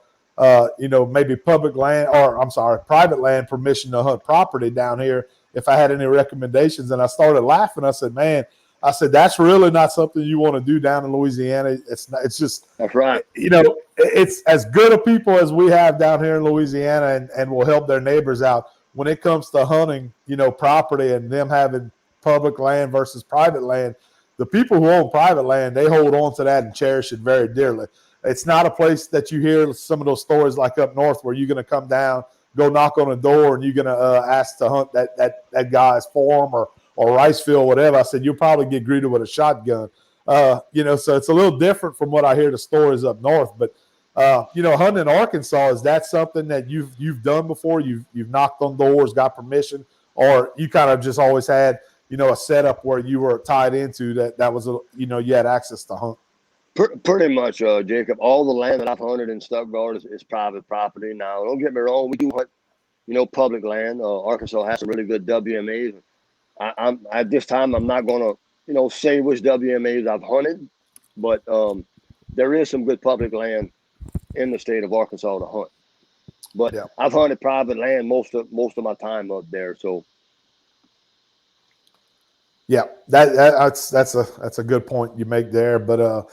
maybe private land permission to hunt property down here if I had any recommendations. And I started laughing. I said, man, I said, that's really not something you want to do down in Louisiana. It's not, it's just, That's right. It's as good a people as we have down here in Louisiana and will help their neighbors out when it comes to hunting, property and them having public land versus private land. The people who own private land, they hold on to that and cherish it very dearly. It's not a place that you hear some of those stories like up north where you're going to come down, go knock on a door, and you're going to ask to hunt that guy's farm or rice field, whatever. I said, you'll probably get greeted with a shotgun. So it's a little different from what I hear the stories up north. But, hunting in Arkansas, is that something that you've done before? You've knocked on doors, got permission, or you kind of just always had, a setup where you were tied into that was, you had access to hunt? Pretty much, Jacob. All the land that I've hunted in Stuttgart is private property. Now, don't get me wrong, we do hunt, public land. Arkansas has some really good WMAs. I'm at this time, I'm not going to, say which WMAs I've hunted, but there is some good public land in the state of Arkansas to hunt. But yeah, I've hunted private land most of my time up there. So. Yeah, that's a good point you make there. But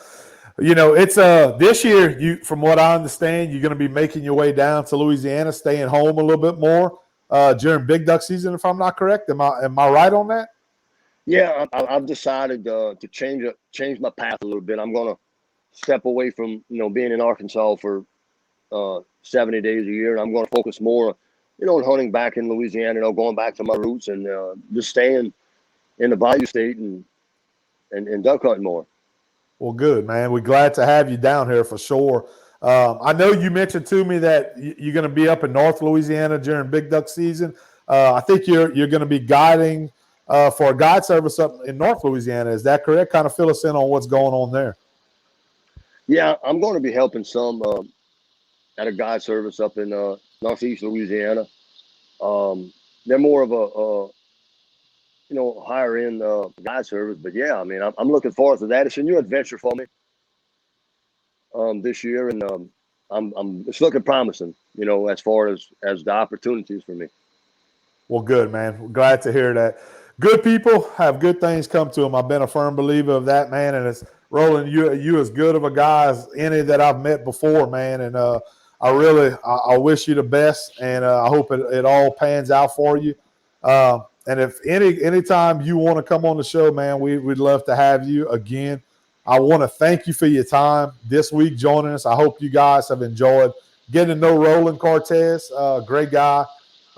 it's this year, from what I understand, you're going to be making your way down to Louisiana, staying home a little bit more during big duck season, if I'm not correct. Am I right on that? Yeah, I've decided to change my path a little bit. I'm going to step away from being in Arkansas for 70 days a year, and I'm going to focus more on hunting back in Louisiana, going back to my roots and just staying in the Bayou State and duck hunting more. Well, good, man. We're glad to have you down here for sure. I know you mentioned to me that you're going to be up in North Louisiana during big duck season. I think you're going to be guiding for a guide service up in North Louisiana. Is that correct? Kind of fill us in on what's going on there. Yeah, I'm going to be helping some at a guide service up in Northeast Louisiana. They're more of a higher end guide service. But yeah, I mean, I'm looking forward to that. It's a new adventure for me this year, and it's looking promising, as far as the opportunities for me. Well, good, man. We're glad to hear that. Good people have good things come to them. I've been a firm believer of that, man. And it's Roland, you as good of a guy as any that I've met before, man. And I wish you the best, and I hope it all pans out for you. And if anytime you want to come on the show, man, we'd love to have you again. I want to thank you for your time this week joining us. I hope you guys have enjoyed getting to know Roland Cortez. Great guy,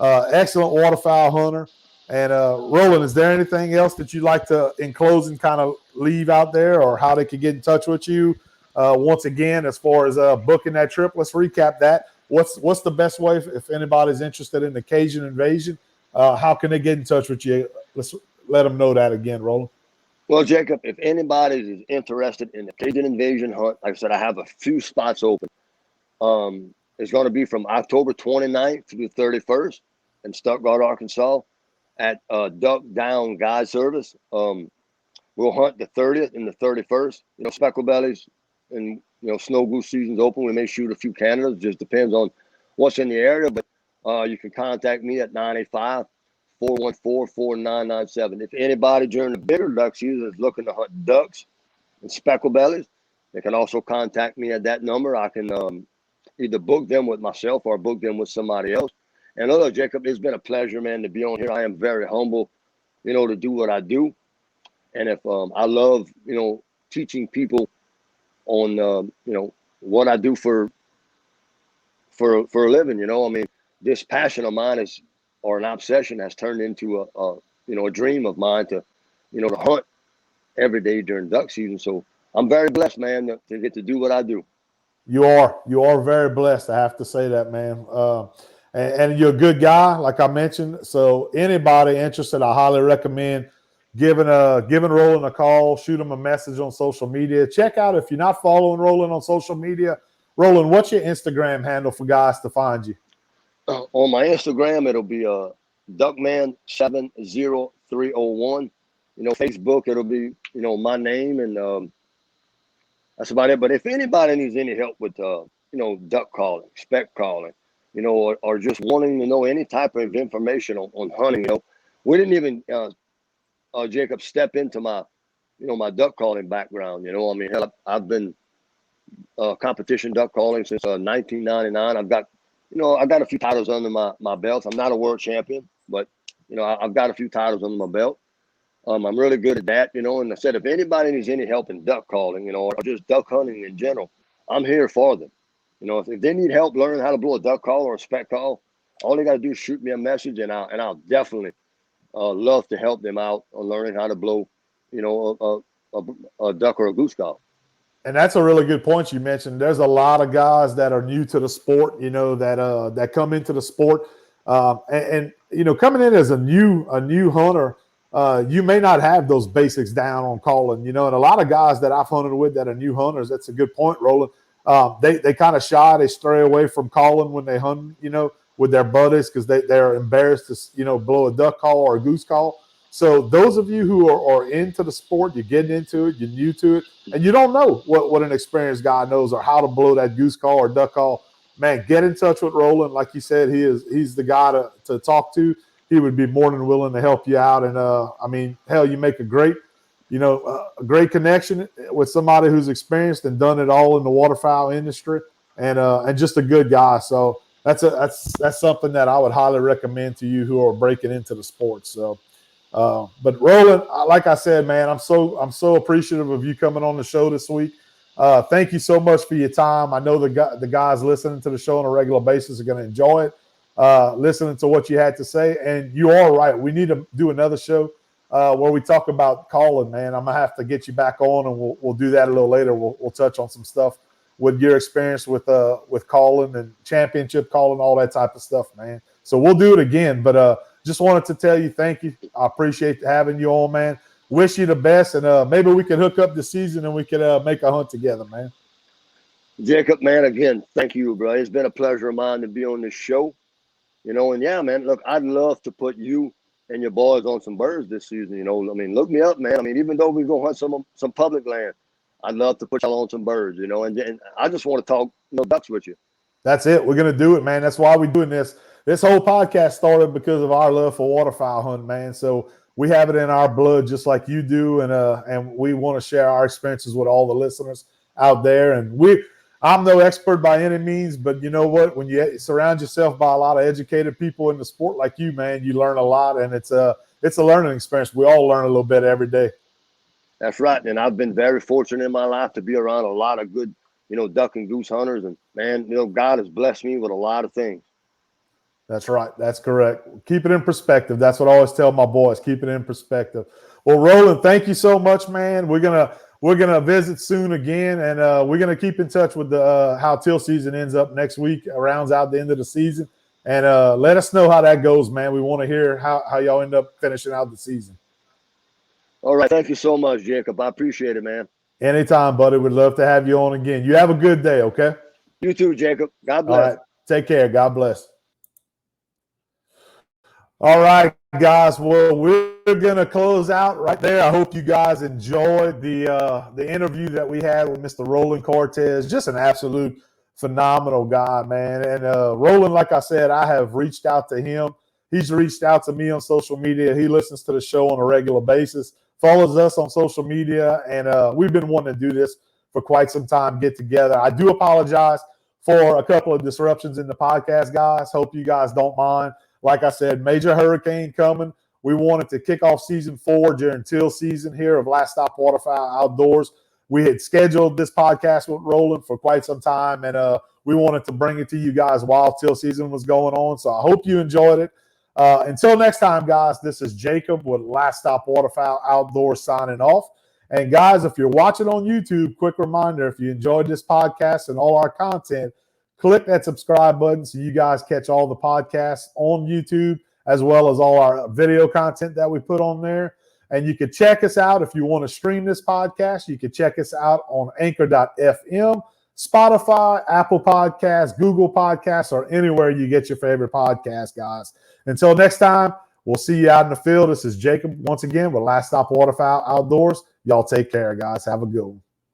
excellent waterfowl hunter. And Roland, is there anything else that you'd like to, in closing, kind of leave out there, or how they can get in touch with you? Once again, as far as booking that trip, let's recap that. What's the best way if anybody's interested in the Cajun invasion? How can they get in touch with you? Let's let them know that again, Roland. Well, Jacob, if anybody is interested in the Cajun invasion hunt, like I said, I have a few spots open. It's going to be from October 29th to the 31st in Stuttgart, Arkansas at Duck Down Guide Service. We'll hunt the 30th and the 31st. Speckle bellies and, snow goose season's open. We may shoot a few Canadas. Just depends on what's in the area. But you can contact me at 985-414-4997. If anybody during the bigger duck season is looking to hunt ducks and speckle bellies, they can also contact me at that number. I can either book them with myself or book them with somebody else. And look, Jacob, it's been a pleasure, man, to be on here. I am very humble, to do what I do. And if I love, teaching people on, what I do for a living, I mean, this passion of mine or an obsession has turned into a dream of mine to hunt every day during duck season. So I'm very blessed, man, to get to do what I do. You are very blessed. I have to say that, man. And you're a good guy, like I mentioned. So anybody interested, I highly recommend giving Roland a call, shoot him a message on social media. Check out, if you're not following Roland on social media, Roland, what's your Instagram handle for guys to find you? On my Instagram, it'll be Duckman70301. Facebook, it'll be my name, and that's about it. But if anybody needs any help with duck calling, speck calling, or just wanting to know any type of information on hunting, we didn't even Jacob, step into my my duck calling background. I mean, hell, I've been competition duck calling since 1999. I've got, I got a few titles under my belt. I'm not a world champion, but I've got a few titles under my belt. I'm really good at that, and I said, if anybody needs any help in duck calling, or just duck hunting in general, I'm here for them. If they need help learning how to blow a duck call or a spec call, all they got to do is shoot me a message, and I'll definitely love to help them out on learning how to blow, a duck or a goose call. And that's a really good point you mentioned. There's a lot of guys that are new to the sport, that come into the sport, and coming in as a new hunter. You may not have those basics down on calling, and a lot of guys that I've hunted with that are new hunters. That's a good point, Roland. They kind of shy, they stray away from calling when they hunt, with their buddies because they're embarrassed to, blow a duck call or a goose call. So those of you who are into the sport, you're getting into it, you're new to it, and you don't know what an experienced guy knows or how to blow that goose call or duck call, man, get in touch with Roland. Like you said, he's the guy to talk to. He would be more than willing to help you out. And, I mean, hell, you make a great connection with somebody who's experienced and done it all in the waterfowl industry and just a good guy. So that's something that I would highly recommend to you who are breaking into the sport. So, but Roland, like I said, man, I'm so appreciative of you coming on the show this week. Thank you so much for your time. I know the guys listening to the show on a regular basis are going to enjoy it. Listening to what you had to say. And you are right. We need to do another show where we talk about calling, man. I'm going to have to get you back on, and we'll do that a little later. We'll touch on some stuff with your experience with calling and championship calling, all that type of stuff, man. So we'll do it again. But just wanted to tell you thank you. I appreciate having you on, man. Wish you the best, and maybe we can hook up this season and we can make a hunt together, man. Jacob, man, again, thank you, bro. It's been a pleasure of mine to be on this show. And yeah, man, look, I'd love to put you and your boys on some birds this season. I mean, look me up, man. I mean, even though we're going to hunt some public land, I'd love to put y'all on some birds, and I just want to talk ducks with you. That's it. We're going to do it, man. That's why we're doing this. This whole podcast started because of our love for waterfowl hunting, man. So we have it in our blood just like you do, and we want to share our experiences with all the listeners out there. And I'm no expert by any means, but you know what? When you surround yourself by a lot of educated people in the sport like you, man, you learn a lot, and it's a learning experience. We all learn a little bit every day. That's right, and I've been very fortunate in my life to be around a lot of good, duck and goose hunters, and man, God has blessed me with a lot of things. That's right. That's correct. Keep it in perspective. That's what I always tell my boys. Keep it in perspective. Well, Roland, thank you so much, man. We're gonna visit soon again, and we're gonna keep in touch with the how teal season ends up next week. Rounds out the end of the season, and let us know how that goes, man. We want to hear how y'all end up finishing out the season. All right, thank you so much, Jacob. I appreciate it, man. Anytime, buddy. We'd love to have you on again. You have a good day, okay? You too, Jacob. God bless. All right, take care. God bless. All right, guys. Well, we're going to close out right there. I hope you guys enjoyed the interview that we had with Mr. Roland Cortez. Just an absolute phenomenal guy, man. And Roland, like I said, I have reached out to him. He's reached out to me on social media. He listens to the show on a regular basis, follows us on social media, and we've been wanting to do this for quite some time, get together. I do apologize for a couple of disruptions in the podcast, guys. Hope you guys don't mind. Like I said, major hurricane coming. We wanted to kick off season 4 during teal season here of Last Stop Waterfowl Outdoors. We had scheduled this podcast with Roland for quite some time, and we wanted to bring it to you guys while teal season was going on. So I hope you enjoyed it. Until next time, guys, this is Jacob with Last Stop Waterfowl Outdoors signing off. And guys, if you're watching on YouTube, quick reminder, if you enjoyed this podcast and all our content, click that subscribe button so you guys catch all the podcasts on YouTube as well as all our video content that we put on there. And you can check us out if you want to stream this podcast. You can check us out on anchor.fm, Spotify, Apple Podcasts, Google Podcasts, or anywhere you get your favorite podcast, guys. Until next time, we'll see you out in the field. This is Jacob once again with Last Stop Waterfowl Outdoors. Y'all take care, guys. Have a good one.